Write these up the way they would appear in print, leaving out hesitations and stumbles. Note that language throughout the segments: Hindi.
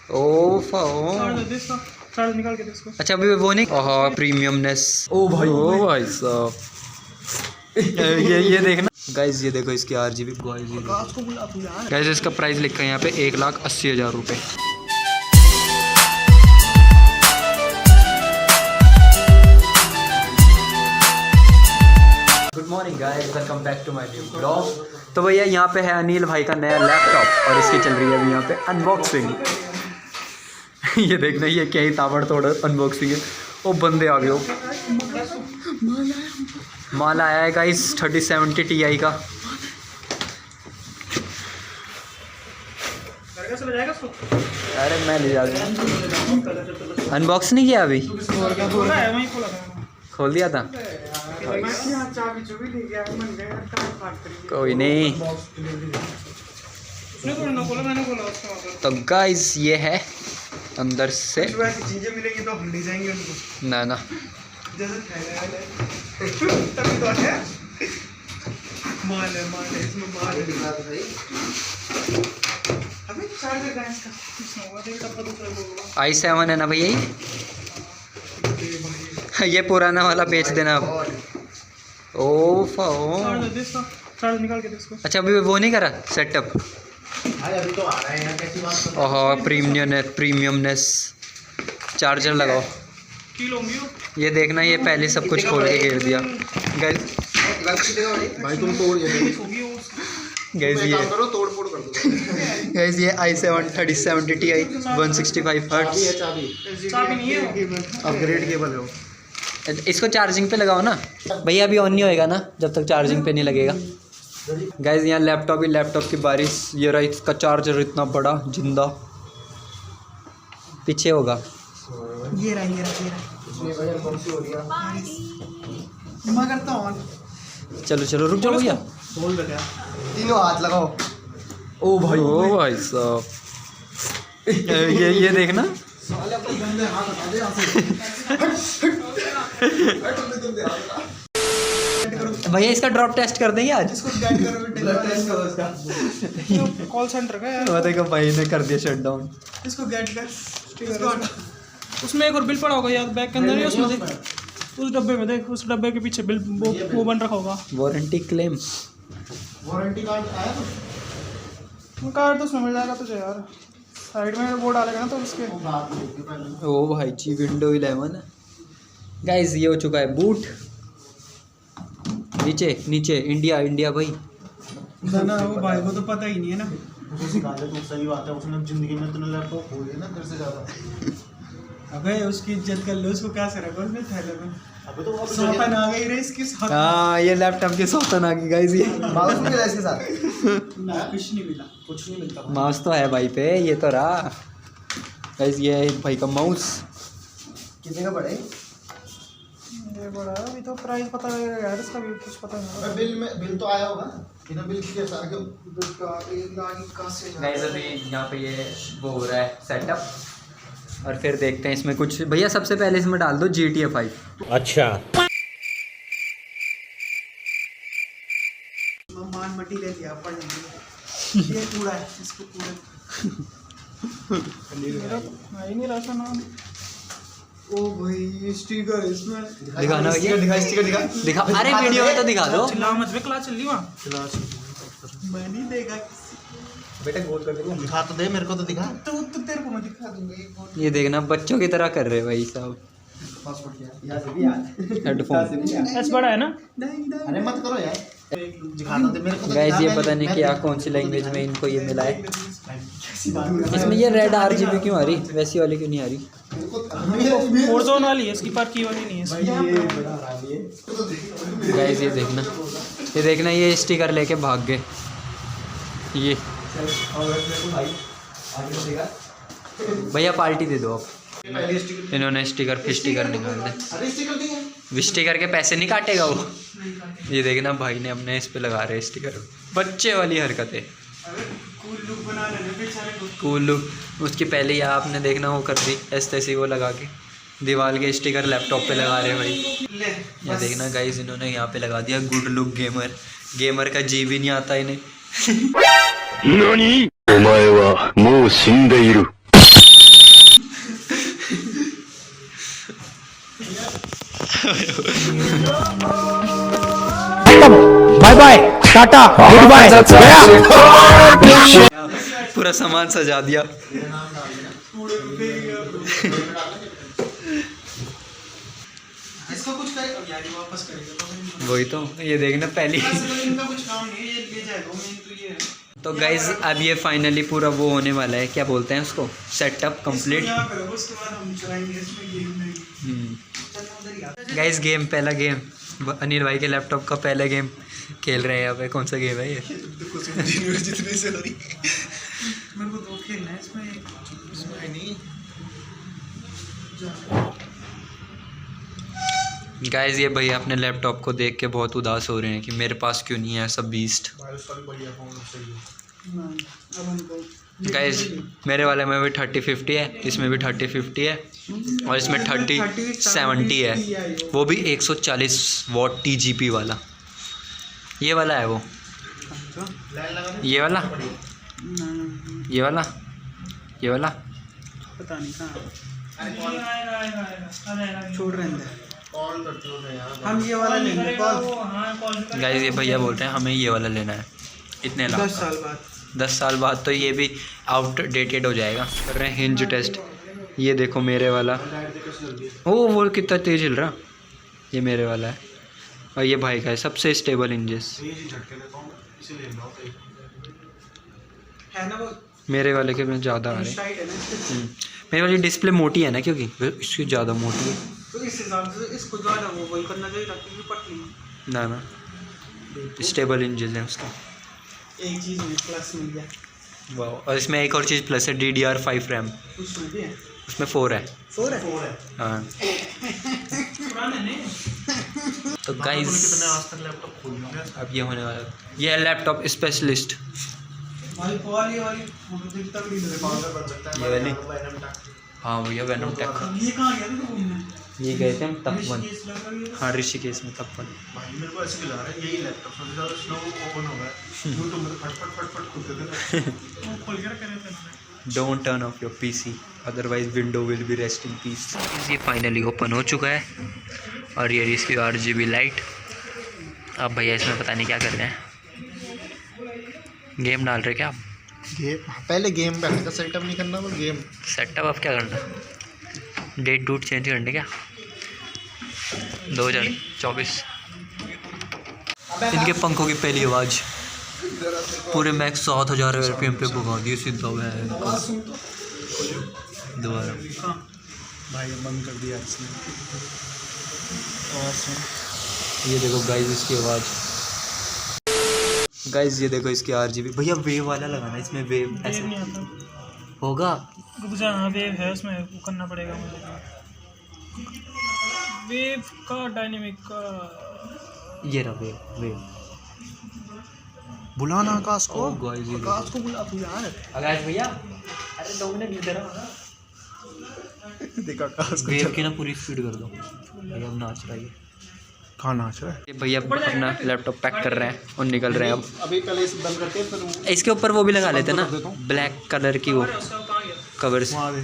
ओफो। निकाल के दे इसको। अच्छा अभी वो नहीं, ओह प्रीमियमनेस। ओ भाई साहब ये देखना गाइस, ये देखो इसकी RGB गाइस। इसका प्राइस लिखा है यहाँ पे 1,80,000 रुपये। Good morning guys, welcome back to my new blog. तो भैया यहाँ पे है अनिल भाई का नया लैपटॉप और इसकी चल रही है अभी यहाँ पे अनबॉक्सिंग। ये देखना, ये क्या ही ताबड़तोड़ अनबॉक्सिंग है। ओ बंदे आ गए हो। माल आया है गाइस 3070 Ti का। अरे मैं ले जाऊँ। अनबॉक्स नहीं किया अभी, खोल दिया था। कोई नहीं। तो गाइस ये है अंदर से। चीजें मिलेंगी तो हम ले जाएंगे उनको। ना ना तभी तो है। माल है इसमें माल है। अबे चार्जर का इसका कुछ ना हुआ, देखा पता चला। i7 है ना भैया ये पुराना वाला बेच देना अब। ओफो। चार्जर निकाल के दे इसको। अच्छा अभी वो नहीं करा सेटअप। अभी तो आ रहा है यार, कैसी बात कर। ओह प्रीमियमनेस। चार्जर लगाओ। ये देखना, ये पहले सब कुछ खोल के घेर दिया गाइस। भाई तुम तोड़ गाइस ये तोड़ फोड़ कर दो। गाइस ये i7 3070 Ti 165 हर्ट्ज। चाबी नहीं है, अपग्रेड केबल हो। इसको चार्जिंग पे लगाओ ना भैया, अभी ऑन नहीं होएगा ना जब तक चार्जिंग पे नहीं लगेगा। गाइस यहाँ लैपटॉप ही लैपटॉप की बारिश। ये रहा इसका चार्जर इतना बड़ा जिंदा, पीछे होगा। ये रहा मैं करता हूँ। चलो रुक जाओ भैया। बोल बेटा, तीनों हाथ लगाओ। ओ भाई साहब ये देखना। साले अपने गंदे हाथ हटा दे यहाँ से। भैया इसका ड्रॉप टेस्ट कर देंगे आज। इसको गाइड करो, टेस्ट करो इसका। कॉल सेंटर का यार। वो देखो भाई ने कर दिया शट डाउन। इसको गाइड कर। उसमें एक और बिल पड़ा होगा यार, बैग के अंदर ही। उसमें देख, उस डब्बे में देख, उस डब्बे के पीछे बिल वो बन रखा होगा। Warranty claim. वारंटी कार्ड आया तो कार्ड तो उसमें मिल जाएगा तुझे यार। साइड में वो डालेगा ना तो उसके। ओ भाई जी विंडो 11 गाइस। ये हो चुका है बूट। नीचे इंडिया भाई। ना वो भाई को तो पता ही नहीं है ना। उसे सिखा दे तो सही बात है। उसने जिंदगी में तूने लैपटॉप खो लिया ना तेरे से ज्यादा। अबे उसकी इज्जत कर लो, उसको क्या से रखो उसने थैले में। अबे तो अब सौतन आ गई रे इसके साथ। हाँ ये लैपटॉप की सौतन आ गई गाइस। ये माउस भी मिला इसके साथ। ना कुछ नहीं मिला, कुछ नहीं मिलता। माउस तो है भाई पे, ये तो रहा गाइस। ये है भाई का माउस। कितने का पड़े? ये बड़ा है, अभी तो प्राइस पता लगेगा यार, इसका भी कुछ पता नहीं। अबे बिल तो आया होगा। बिना बिल के साथ गाइस अभी यहाँ पे ये वो हो रहा है सेटअप, और फिर देखते हैं इसमें कुछ। भैया सबसे पहले इसमें डाल दो GTA 5। अच्छा मान मटीरियल लिया पढ़ने के लिए। ये पूरा है, इसको पूरा नहीं रहा नाम। ओ भाई स्टिकर इसमें दिखाना भैया। दिखा स्टिकर दिखा। अरे वीडियो में तो दिखा दो। चिल्ला मत बे, क्लास चल रही वहाँ। मैं नहीं देगा बेटा गोल कर देंगे। दिखा तो दे मेरे को, तो दिखा। तो तेरे को मैं दिखा दूंगा। ये देखना बच्चों की तरह कर रहे भाई साहब। पासपोर्ट किया यहाँ से भी यार। हेडफोन। एस बड़ा है ना। अरे मत करो यार। दिखा तो दे मेरे को, तो गाइस ये दिखा। पता नहीं क्या कौन सी लैंग्वेज में इनको ये मिला है। इसमें ये रेड RGB क्यों आ रही, वैसी वाली क्यों नहीं आ रही? फोरजोन वाली है इसकी, पर की वाली नहीं है इसकी। गाइस ये देखना ये स्टिकर लेके भाग गए ये। भैया पार्टी दे दो आप। इन्होंने स्टिकर निकाल दे। अरे स्टिकर दिया। स्टिकर के पैसे नहीं काटेगा वो। ये देखना भाई ने अपने इस पे लगा रहे स्टिकर। बच्चे वाली हरकतें। कूल लुक बना रहे हैं बेचारे को। कूल लुक उसकी पहले ही आपने देखना वो कर दी ऐसे वो लगा के। दीवार के स्टिकर लैपटॉप पे लगा रहे हैं भाई। ये देखना गाइस इन्होंने यहाँ पे लगा दिया गुड लुक गेमर का जी भी नहीं आता इन्हें। 何お前はもう死んでいる。बाय बाय टाटा गुड बाय गया। पूरा सामान सजा दिया। इसका कुछ कर यार ये वापस करेगा तो फिर वही तो, ये देखना पहली। इनका कुछ काम नहीं है, ये ले जाएगा मेन तो ये है। तो गाइज अब ये फाइनली पूरा वो होने वाला है, क्या बोलते हैं उसको, सेटअप कंप्लीट। इसको यहाँ करो, उसके बाद हम चलाएंगे इसमें गेम नहीं। गाइज गेम, पहला गेम अनिल भाई के लैपटॉप का पहला गेम खेल रहे हैं यहाँ पे। कौन सा गेम है ये? जितने से हो रही मेरे को दो खेलना है इसमें नहीं। गाइज ये भैया अपने लैपटॉप को देख के बहुत उदास हो रहे हैं कि मेरे पास क्यों नहीं है ऐसा बीस्ट। गाइज मेरे वाले में भी 3050 है, इसमें भी 3050 है और इसमें 3070 है, वो भी 140 वॉट TGP वाला। ये वाला है वो, ये वाला, ये वाला, ये वाला। पता नहीं कहाँ छोड़ रहे हैं। हम ये वाला लेंगे कॉल। गाइज ये भैया बोलते हैं हमें ये वाला लेना है इतने लाख 10 साल बाद। 10 साल बाद तो ये भी आउटडेटेड हो जाएगा। कर रहे हैं हिंज टेस्ट। ये देखो मेरे वाला, ओ वो कितना तेज हिल रहा। ये मेरे वाला है और ये भाई का है सबसे स्टेबल इंजेस। है ना वो मेरे वाले के में ज़्यादा आ रहे हैं। टाइट है ना इसके। मेरे वाली डिस्प्ले मोटी है ना, क्योंकि इसकी ज़्यादा मोटी है। तो इस हिसाब से इसको ज़्यादा वो वही करना चाहिए ताकि पतली। ना ना स्टेबल इंजेस हैं उसका। एक चीज़ में प्लस मिल गया। वाह, और इसमें एक और चीज़ प्लस है, DDR5 रैम। उसमें भी है। उसमें 4 है। 4 है। हाँ पुराने नहीं। तो गाइस अब ये होने वाला है, ये है लैपटॉप स्पेशलिस्ट। भाई कॉल ये वाली फोटो दिखता भी नहीं। ये वाली, हाँ भैया वेनम टेक। ये कहाँ गया था तू घूमने? ये गए थे हम तपवन। ऋषिकेश लग रहा है ये। हाँ ऋषिकेश में तपवन। भाई मेरे को ऐसे लग रहा है यही लैपटॉप सबसे ज़्यादा स्लो ओपन हो गया है। यूट्यूब में फट फट फट फट खुलते थे। वो खोल के रखे रहते हैं। Don't turn off your PC, otherwise window will be rest in peace. ये फाइनली ओपन हो चुका है और ये इसकी RGB लाइट। अब भैया इसमें पता नहीं क्या कर रहे हैं, गेम डाल रहे क्या आप? गेम पहले गेम बैठने का सेटअप नहीं करना, वो गेम सेटअप अब क्या करना, डेट डूट चेंज करने क्या 2024। इनके पंखों की पहली आवाज़ पूरे मैक्स 7000 RPM पे भगा दिए सीधा हुआ है दोबारा। भाई बंद कर दिया इसने। ये देखो गाइस इसकी आवाज़, गाइस ये देखो इसकी RGB। भैया वेव वाला लगाना, इसमें वेव ऐसे नहीं आता। होगा। गुजरा हाँ वेव है उसमें, वो करना पड़ेगा मुझे। वेव का डायनेमिक का ये रहा वेव, वेव बुलाना आकाश को, गाइस ये आकाश को बुला तू यार। आकाश भैया, अरे 2 मिनट इधर आओ ना। देखा आकाश को वेव की ना पूरी स्पीड कर दो भैया, अब नाच रहा है ये। कहाँ नाच रहा है? ये भैया अपना लैपटॉप पैक कर रहे हैं और निकल रहे हैं अब। अभी पहले इसे बंद करते हैं फिर इसके ऊपर वो भी लगा लेते हैं ना, ब्लैक कलर की वो कवर्स। वहाँ दे।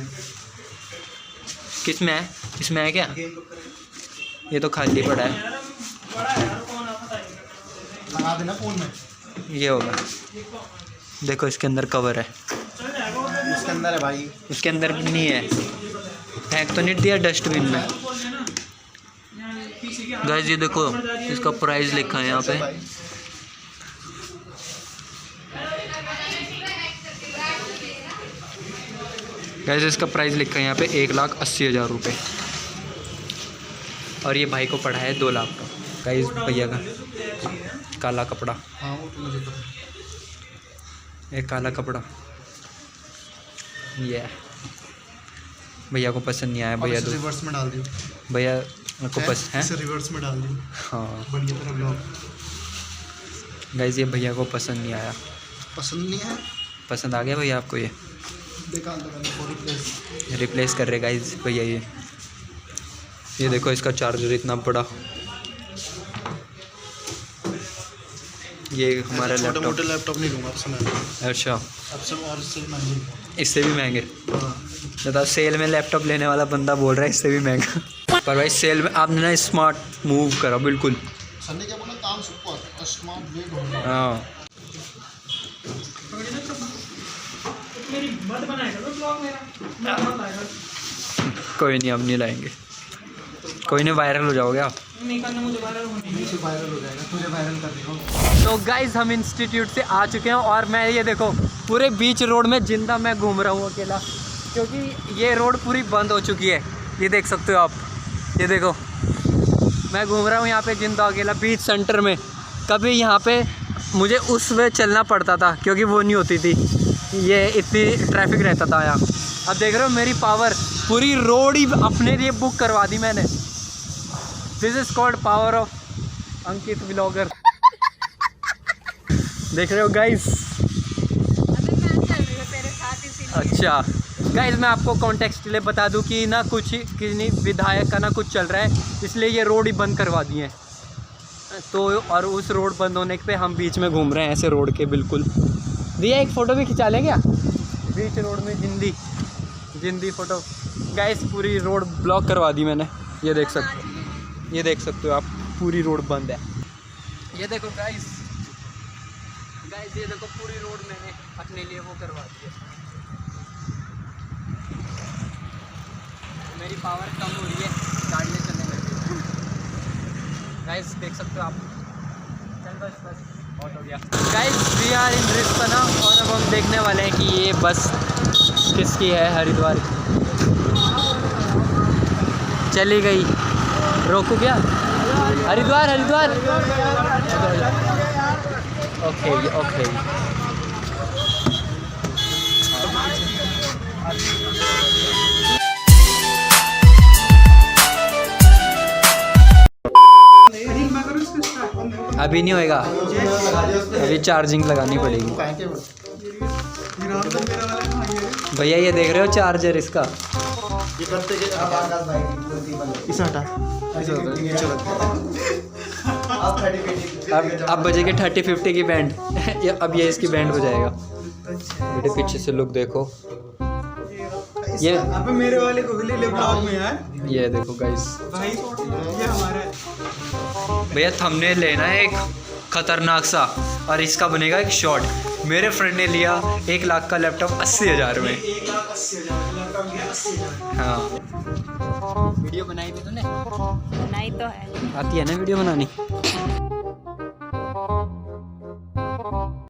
किस में है, इसमें है क्या? ये तो खाली पड़ा है। लगा देना फोन में। ये होगा, देखो इसके अंदर कवर है, उसके अंदर है भाई। उसके अंदर भी नहीं है। फेंक तो नहीं दिया डस्टबिन में। गाइस ये देखो इसका प्राइस लिखा है यहाँ पे। गाइस इसका प्राइस लिखा है यहाँ पे 1,80,000 रुपये और ये भाई को पड़ा है 2 लाख का। गाइस भैया का काला कपड़ा, हाँ वो तो मुझे पता। एक काला कपड़ा, ये भैया को पसंद नहीं आया। भैया इसे रिवर्स में डाल दियो। भैया मेरे को पसंद है। इसे रिवर्स में डाल दियो। हाँ बढ़िया तरह ब्लॉग। गाइस ये भैया को पसंद नहीं आया। पसंद नहीं है। पसंद आ गया भैया आपको? ये देखा अंदर रिप्लेस कर रहे गाइस भैया। ये देखो इसका चार्जर इतना बड़ा। ये हमारा छोटे लैपटॉप। मोटे लैपटॉप नहीं लूँगा आपसे मैं। अच्छा, अब सब और इससे महंगे। इससे भी महंगे? हाँ बता, सेल में लैपटॉप लेने वाला बंदा बोल रहा है इससे भी महंगा। पर भाई सेल में आपने ना स्मार्ट मूव करा बिल्कुल। संडे क्या बोला काम सुपर स्मार्ट वेग होगा। हाँ मेरी मत बनाएगा तो ब्लॉग मेरा मत आएगा। कोई नहीं, अब नहीं लाएंगे। कोई नहीं, वायरल हो जाओगे आप। नहीं करना, मुझे वायरल होने मुझे वायरल हो जाएगा, तुझे वायरल कर देगा। तो गाइज हम इंस्टीट्यूट से आ चुके हैं और मैं ये देखो पूरे बीच रोड में जिंदा मैं घूम रहा हूँ अकेला, क्योंकि ये रोड पूरी बंद हो चुकी है। ये देख सकते हो आप, ये देखो मैं घूम रहा हूँ यहाँ पे जिंदा अकेला बीच सेंटर में। कभी यहाँ पे मुझे उस वे चलना पड़ता था क्योंकि वो नहीं होती थी, ये इतनी ट्रैफिक रहता था यहाँ। अब देख रहे हो मेरी पावर, पूरी रोड ही अपने लिए बुक करवा दी मैंने। This is called power of Ankit vlogger. देख रहे हो गाइस। अच्छा गाइस, मैं आपको कॉन्टेक्स्ट के लिए बता दूं कि ना कुछ किसी विधायक का ना कुछ चल रहा है, इसलिए ये रोड ही बंद करवा दिए हैं। तो और उस रोड बंद होने पे हम बीच में घूम रहे हैं ऐसे रोड के बिल्कुल। भैया एक फ़ोटो भी खिंचा लें क्या बीच रोड में? जिंदी फ़ोटो। गाइस पूरी रोड ब्लॉक करवा दी मैंने, ये देख सकते हो आप, पूरी रोड बंद है। ये देखो गाइस, ये देखो पूरी रोड मैंने अपने लिए वो करवा दी है। मेरी पावर कम हो रही है गाड़ियाँ चलने लगी। गाइस देख सकते हो आप, चल बस बहुत हो गया। Guys we are in Rispana और अब हम देखने वाले हैं कि ये बस किसकी है। हरिद्वार चली गई, रोकू क्या? हरिद्वार ओके। अभी नहीं होएगा, अभी चार्जिंग लगानी पड़ेगी। भैया ये देख रहे हो चार्जर इसका? अब बजेगी 30-50 की बैंड। अब ये इसकी बैंड बजाएगा। बेटे पीछे से लुक देखो, ये अब मेरे वाले को ले ब्लॉग में यार। ये देखो गाइस भाई ये हमारा है। भैया थंबनेल लेना है एक खतरनाक सा और इसका बनेगा एक शॉर्ट। मेरे फ्रेंड ने लिया 1 लाख का लैपटॉप 80,000 में। 1,80,000 लैपटॉप गया 80,000। हाँ वीडियो बनाई थी तूने? बनाई तो है। आती है ना वीडियो बनानी?